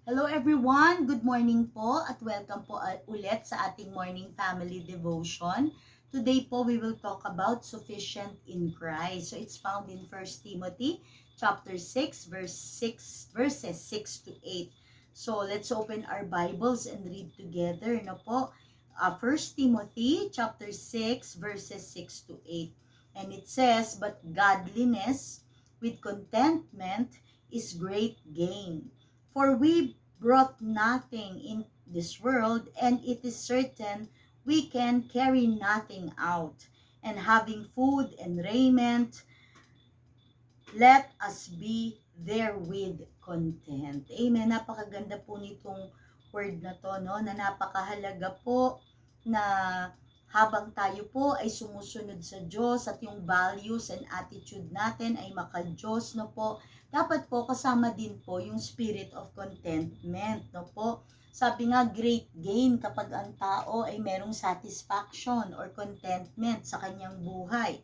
Hello everyone! Good morning po at welcome po ulit sa ating morning family devotion. Today po we will talk about sufficient in Christ. So it's found in 1 Timothy chapter 6 verses 6 to 8. So let's open our Bibles and read together no po. 1 Timothy chapter 6 verses 6 to 8. And it says, "But godliness with contentment is great gain. For we brought nothing in this world, and it is certain we can carry nothing out. And having food and raiment, let us be therewith content." Amen. Napakaganda po nitong word na to, no? Na napakahalaga po na habang tayo po ay sumusunod sa Diyos at yung values and attitude natin ay maka-Diyos, no po, dapat po kasama din po yung spirit of contentment, no po. Sabi nga, great gain kapag ang tao ay merong satisfaction or contentment sa kanyang buhay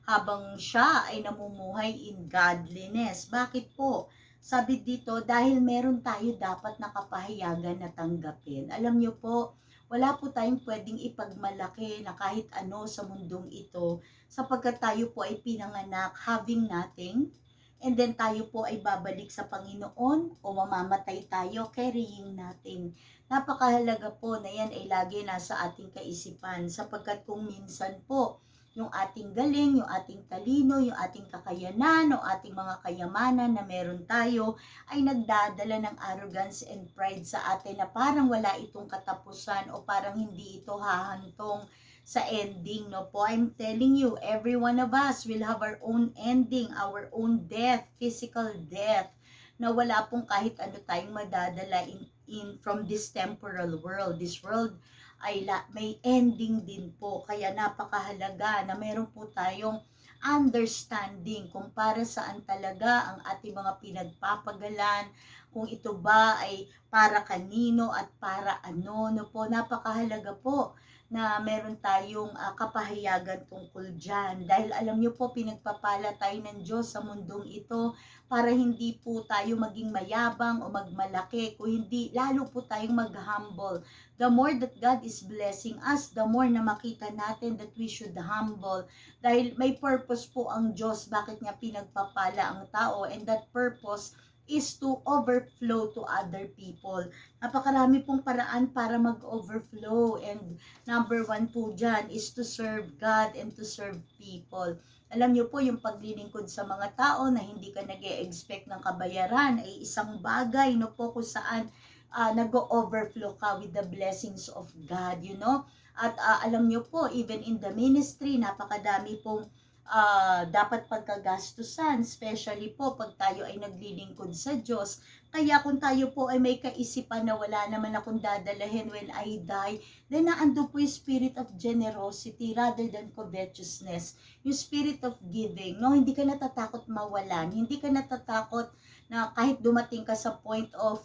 habang siya ay namumuhay in godliness. Bakit po? Sabi dito, dahil meron tayo dapat nakapahayagan na tanggapin. Alam niyo po, wala po tayong pwedeng ipagmalaki na kahit ano sa mundong ito sapagkat tayo po ay pinanganak having nothing, and then tayo po ay babalik sa Panginoon o mamamatay tayo carrying nothing. Napakahalaga po na yan ay lagi nasa ating kaisipan sapagkat kung minsan po yung ating galing, yung ating talino, yung ating kakayanan, o ating mga kayamanan na meron tayo, ay nagdadala ng arrogance and pride sa atin na parang wala itong katapusan o parang hindi ito hahantong sa ending, no po. I'm telling you, every one of us will have our own ending, our own death, physical death, na wala pong kahit ano tayong madadala in from this temporal world. This world ay may ending din po. Kaya napakahalaga na meron po tayong understanding kung para saan talaga ang ating mga pinagpapagalan, kung ito ba ay para kanino at para ano, no po. Napakahalaga po na meron tayong kapahayagan tungkol dyan. Dahil alam nyo po, pinagpapala tayo ng Diyos sa mundong ito para hindi po tayo maging mayabang o magmalaki, kung hindi, lalo po tayong mag-humble. The more that God is blessing us, the more na makita natin that we should humble. Dahil may purpose po ang Diyos bakit niya pinagpapala ang tao, and that purpose is to overflow to other people. Napakarami pong paraan para mag-overflow, and number one po dyan is to serve God and to serve people. Alam niyo po, yung paglilingkod sa mga tao na hindi ka nag-e-expect ng kabayaran ay isang bagay, no po, kung saan nag-overflow ka with the blessings of God, you know. At alam niyo po, even in the ministry, napakadami pong dapat pagkagastusan, especially po pag tayo ay naglilingkod sa Diyos. Kaya kung tayo po ay may kaisipan na wala naman akong dadalahin when I die, then naando po yung spirit of generosity rather than covetousness. Yung spirit of giving, no? Hindi ka natatakot mawalan, hindi ka natatakot na kahit dumating ka sa point of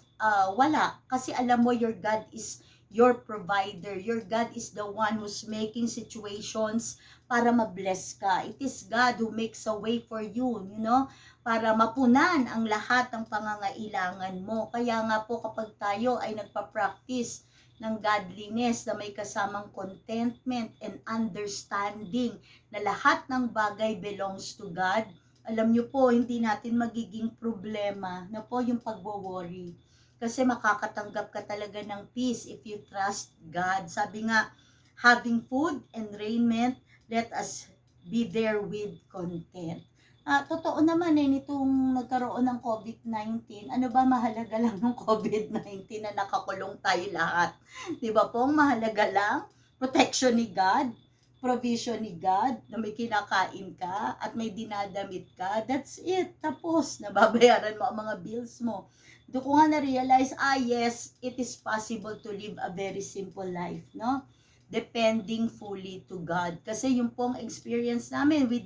wala. Kasi alam mo, your God is your provider. Your God is the one who's making situations para ma-bless ka. It is God who makes a way for you, you know, para mapunan ang lahat ng pangangailangan mo. Kaya nga po kapag tayo ay nagpa-practice ng godliness na may kasamang contentment and understanding na lahat ng bagay belongs to God, alam nyo po, hindi natin magiging problema na po yung pagwo-worry. Kasi makakatanggap ka talaga ng peace if you trust God. Sabi nga, having food and raiment, let us be there with content. Totoo naman nitong nagkaroon ng COVID-19, ano ba mahalaga lang ng COVID-19 na nakakulong tayo lahat? Di ba po, mahalaga lang protection ni God, provision ni God, na may kinakain ka at may dinadamit ka. That's it. Tapos, nababayaran mo ang mga bills mo. Doon ko nga na-realize, yes, it is possible to live a very simple life, no? Depending fully to God. Kasi yung pong experience namin, we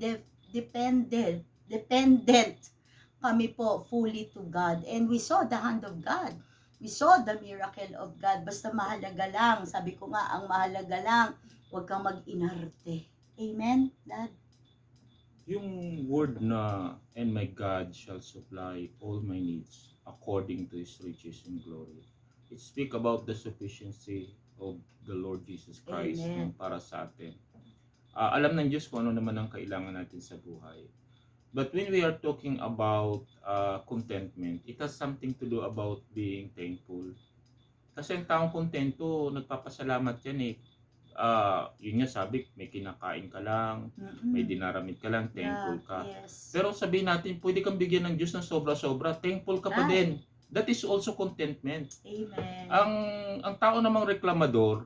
dependent kami po fully to God. And we saw the hand of God. We saw the miracle of God. Basta mahalaga lang. Sabi ko nga, ang mahalaga lang, huwag kang mag-inarte. Amen, Dad? Yung word na, and my God shall supply all my needs. according to His riches and glory. It speak about the sufficiency of the Lord Jesus Christ, Amen. para sa atin. Alam ng Diyos kung ano naman ang kailangan natin sa buhay. But when we are talking about contentment, it has something to do about being thankful. Kasi ang taong kontento, nagpapasalamat yan eh. Yun nga sabi, may kinakain ka lang, may dinaramit ka lang, thankful ka. Yes. Pero sabihin natin, pwede kang bigyan ng Diyos ng sobra-sobra, thankful ka pa Right. din. That is also contentment. Amen. Ang tao namang reklamador,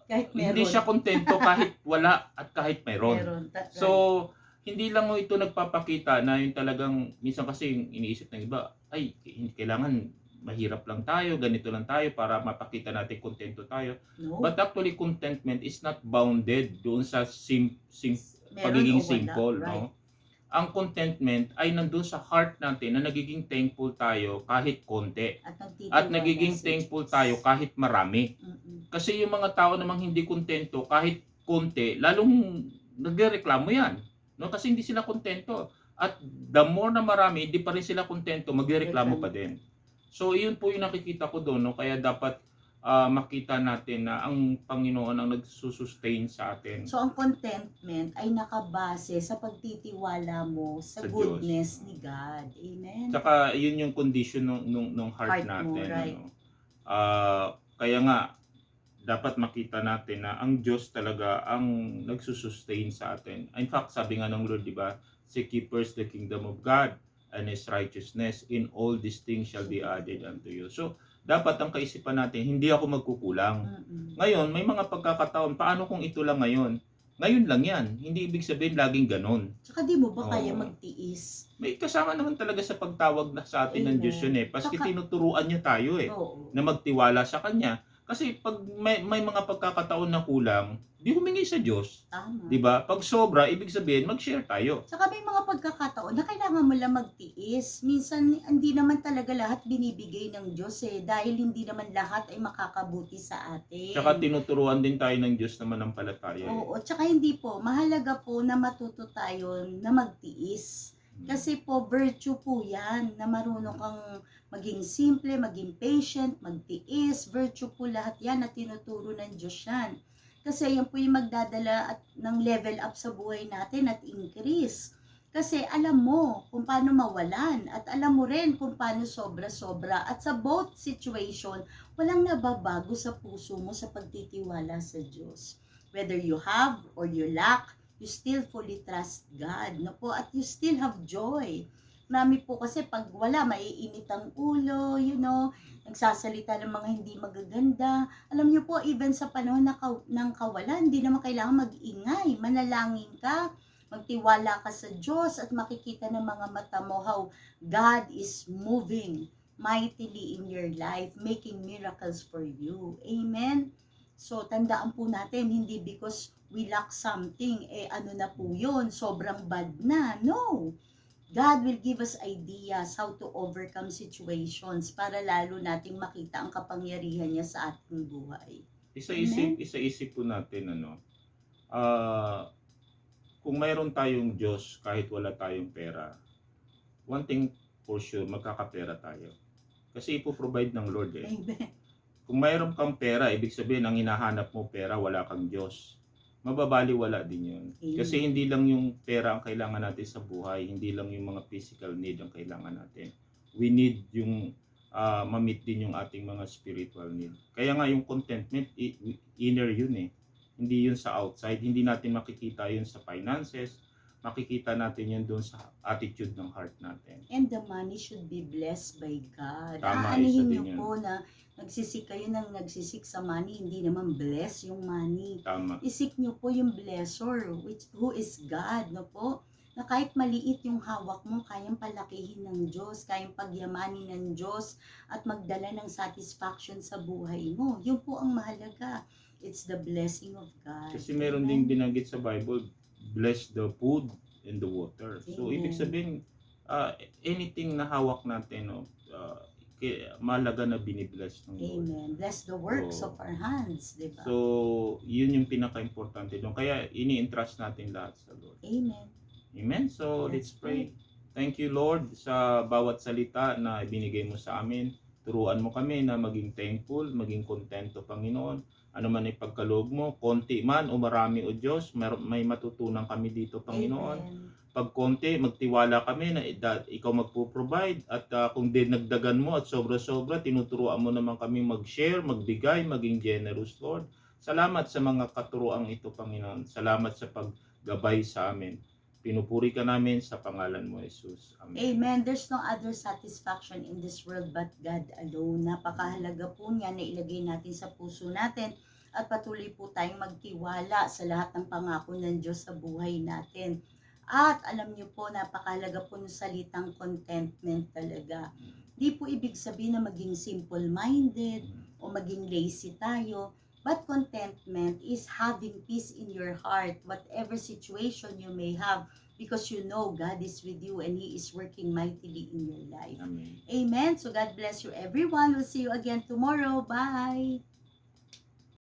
Kahit meron. hindi siya kontento kahit wala at kahit mayroon. Meron. So, hindi lang mo ito nagpapakita na yung talagang, minsan kasi yung iniisip ng iba, ay, kailangan mahirap lang tayo, ganito lang tayo para mapakita natin kontento tayo. No. But actually, contentment is not bounded doon sa Meron pagiging o wala. simple. Right. No? Ang contentment ay nandun sa heart natin na nagiging thankful tayo kahit konti. At nagiging thankful tayo kahit marami. Kasi yung mga tao namang hindi kontento kahit konti, lalong nagrereklamo yan. No? Kasi hindi sila kontento. At the more na marami, hindi pa rin sila kontento, magrereklamo pa din. So, iyon po yung nakikita ko doon. No? Kaya dapat makita natin na ang Panginoon ang nagsusustain sa atin. So, ang contentment ay nakabase sa pagtitiwala mo sa Sa goodness Diyos. ni God. Amen. Tsaka, yun yung condition ng heart natin. Mo, right. Ano? Kaya nga, dapat makita natin na ang Diyos talaga ang nagsusustain sa atin. In fact, sabi nga ng Lord, di ba? Seek ye first the kingdom of God and His righteousness, in all these things shall be added unto you. So, dapat ang kaisipan natin, hindi ako magkukulang. Ngayon, may mga pagkakataon, paano kung ito lang ngayon? Ngayon lang yan. Hindi ibig sabihin laging ganon. Tsaka di mo ba kaya magtiis? May kasama naman talaga sa pagtawag na sa atin ng Diyos yun eh. Paski tinuturuan niya tayo eh. Na magtiwala sa Kanya. Kasi pag may mga pagkakataon na kulang, di humingi sa Diyos. Tama. Diba? Pag sobra, ibig sabihin, mag-share tayo. Tsaka may mga pagkakataon na kailangan mo lang magtiis. Minsan, hindi naman talaga lahat binibigay ng Diyos eh. Dahil hindi naman lahat ay makakabuti sa atin. Tsaka tinuturuan din tayo ng Diyos naman ng palataya. Oo, tsaka hindi po. Mahalaga po na matuto tayo na magtiis. Kasi po, virtue po yan, na marunong kang maging simple, maging patient, magtiis. Virtue po lahat yan na tinuturo ng Diyos yan. Kasi yan po yung magdadala ng level up sa buhay natin at increase. Kasi alam mo kung paano mawalan at alam mo rin kung paano sobra-sobra. At sa both situation, walang nababago sa puso mo sa pagtitiwala sa Diyos. Whether you have or you lack, you still fully trust God, no po? At you still have joy. Marami po kasi pag wala, maiinit ang ulo, nagsasalita ng mga hindi magaganda. Alam niyo po, even sa panahon ng kawalan, hindi naman kailangan mag-ingay. Manalangin ka, magtiwala ka sa Diyos at makikita ng mga mata mo how God is moving mightily in your life, making miracles for you. Amen? So, tandaan po natin, hindi because we lack something, ano na po yun, sobrang bad na. No! God will give us ideas how to overcome situations para lalo nating makita ang kapangyarihan niya sa ating buhay. Isa-isip po natin, kung mayroon tayong Diyos kahit wala tayong pera, one thing for sure, magkakapera tayo. Kasi ipoprovide ng Lord eh. Amen. Kung mayroon kang pera, ibig sabihin ang hinahanap mo pera, wala kang Diyos. Mababaliwala din yun. Kasi hindi lang yung pera ang kailangan natin sa buhay, hindi lang yung mga physical need ang kailangan natin. We need yung ma-meet din yung ating mga spiritual need. Kaya nga yung contentment, inner yun eh. Hindi yun sa outside, hindi natin makikita yun sa finances, makikita natin yun doon sa attitude ng heart natin. And the money should be blessed by God. Tama, Aanihin niyo po na nagsisik kayo ng nagsisik sa money, hindi naman bless yung money. Tama. Isik niyo po yung blesser, who is God, no po? Na kahit maliit yung hawak mo, kayang palakihin ng Diyos, kayang pagyamanin ng Diyos, at magdala ng satisfaction sa buhay mo. Yun po ang mahalaga. It's the blessing of God. Kasi meron ding binanggit sa Bible, bless the food and the water. So, Amen. ibig sabihin, anything na hawak natin, mahalaga na binibless ng Lord. Amen. Bless the works of our hands, di ba? So, yun yung pinaka-importante doon. Kaya, ini-entrust natin lahat sa Lord. Amen. Amen? So, let's pray. Thank you, Lord, sa bawat salita na ibinigay mo sa amin. Turuan mo kami na maging thankful, maging kontento, Panginoon. Ano man ay pagkaloob mo, konti man o marami, o Diyos, may matutunan kami dito, Panginoon. Amen. Pag konti, magtiwala kami na ikaw magpo-provide, at kung dinagdagan mo at sobra-sobra, tinuturuan mo naman kami mag-share, magbigay, maging generous, Lord. Salamat sa mga katuruang ito, Panginoon. Salamat sa paggabay sa amin. Pinupuri ka namin sa pangalan mo, Jesus. Amen. Amen. There's no other satisfaction in this world but God alone. Napakahalaga po niya na ilagay natin sa puso natin at patuloy po tayong magtiwala sa lahat ng pangako ng Diyos sa buhay natin. At alam niyo po, napakahalaga po ng salitang contentment talaga. Di po ibig sabihin na maging simple-minded o maging lazy tayo. But contentment is having peace in your heart, whatever situation you may have, because you know God is with you and He is working mightily in your life. Amen. Amen. So God bless you everyone. We'll see you again tomorrow. Bye.